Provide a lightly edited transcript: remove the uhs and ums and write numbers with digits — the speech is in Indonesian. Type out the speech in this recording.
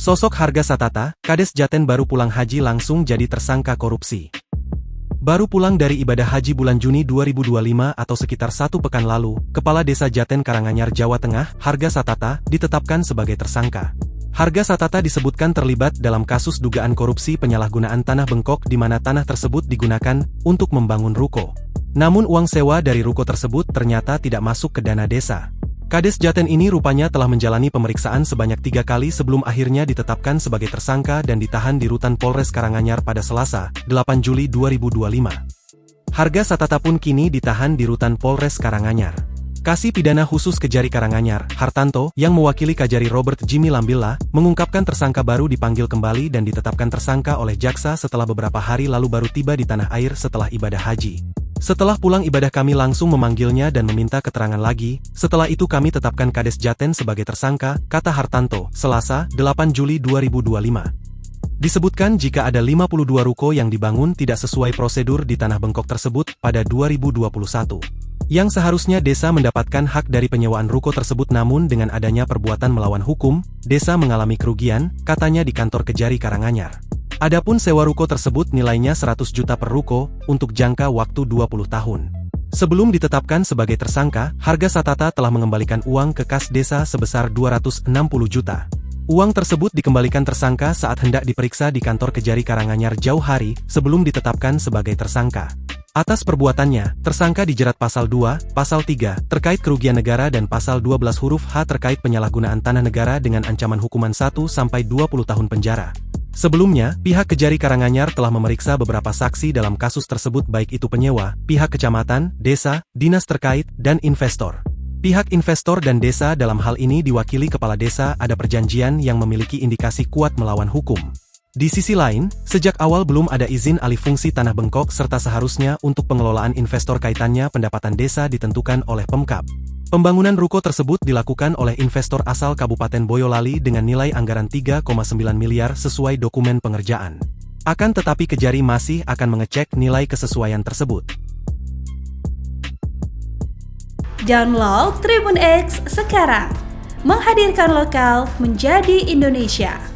Sosok Harga Satata, Kades Jaten baru pulang haji langsung jadi tersangka korupsi. Baru pulang dari ibadah haji bulan Juni 2025 atau sekitar 1 pekan lalu, Kepala Desa Jaten Karanganyar, Jawa Tengah, Harga Satata, ditetapkan sebagai tersangka. Harga Satata disebutkan terlibat dalam kasus dugaan korupsi penyalahgunaan tanah bengkok di mana tanah tersebut digunakan untuk membangun ruko. Namun uang sewa dari ruko tersebut ternyata tidak masuk ke dana desa. Kades Jaten ini rupanya telah menjalani pemeriksaan sebanyak 3 kali sebelum akhirnya ditetapkan sebagai tersangka dan ditahan di rutan Polres Karanganyar pada Selasa, 8 Juli 2025. Harga Satata pun kini ditahan di rutan Polres Karanganyar. Kasih Pidana Khusus Kejari Karanganyar, Hartanto, yang mewakili Kajari Robert Jimmy Lambilla, mengungkapkan tersangka baru dipanggil kembali dan ditetapkan tersangka oleh jaksa setelah beberapa hari lalu baru tiba di tanah air setelah ibadah haji. Setelah pulang ibadah kami langsung memanggilnya dan meminta keterangan lagi, setelah itu kami tetapkan Kades Jaten sebagai tersangka, kata Hartanto, Selasa, 8 Juli 2025. Disebutkan jika ada 52 ruko yang dibangun tidak sesuai prosedur di tanah bengkok tersebut pada 2021. Yang seharusnya desa mendapatkan hak dari penyewaan ruko tersebut, namun dengan adanya perbuatan melawan hukum, desa mengalami kerugian, katanya di kantor Kejari Karanganyar. Adapun sewa ruko tersebut nilainya 100 juta per ruko, untuk jangka waktu 20 tahun. Sebelum ditetapkan sebagai tersangka, Harga Satata telah mengembalikan uang ke kas desa sebesar 260 juta. Uang tersebut dikembalikan tersangka saat hendak diperiksa di kantor Kejari Karanganyar jauh hari, sebelum ditetapkan sebagai tersangka. Atas perbuatannya, tersangka dijerat Pasal 2, Pasal 3, terkait kerugian negara dan Pasal 12 huruf H terkait penyalahgunaan tanah negara dengan ancaman hukuman 1-20 tahun penjara. Sebelumnya, pihak Kejari Karanganyar telah memeriksa beberapa saksi dalam kasus tersebut baik itu penyewa, pihak kecamatan, desa, dinas terkait, dan investor. Pihak investor dan desa dalam hal ini diwakili kepala desa ada perjanjian yang memiliki indikasi kuat melawan hukum. Di sisi lain, sejak awal belum ada izin alih fungsi tanah bengkok serta seharusnya untuk pengelolaan investor kaitannya pendapatan desa ditentukan oleh Pemkab. Pembangunan ruko tersebut dilakukan oleh investor asal Kabupaten Boyolali dengan nilai anggaran 3,9 miliar sesuai dokumen pengerjaan. Akan tetapi Kejari masih akan mengecek nilai kesesuaian tersebut. Download Tribun X sekarang, menghadirkan lokal menjadi Indonesia.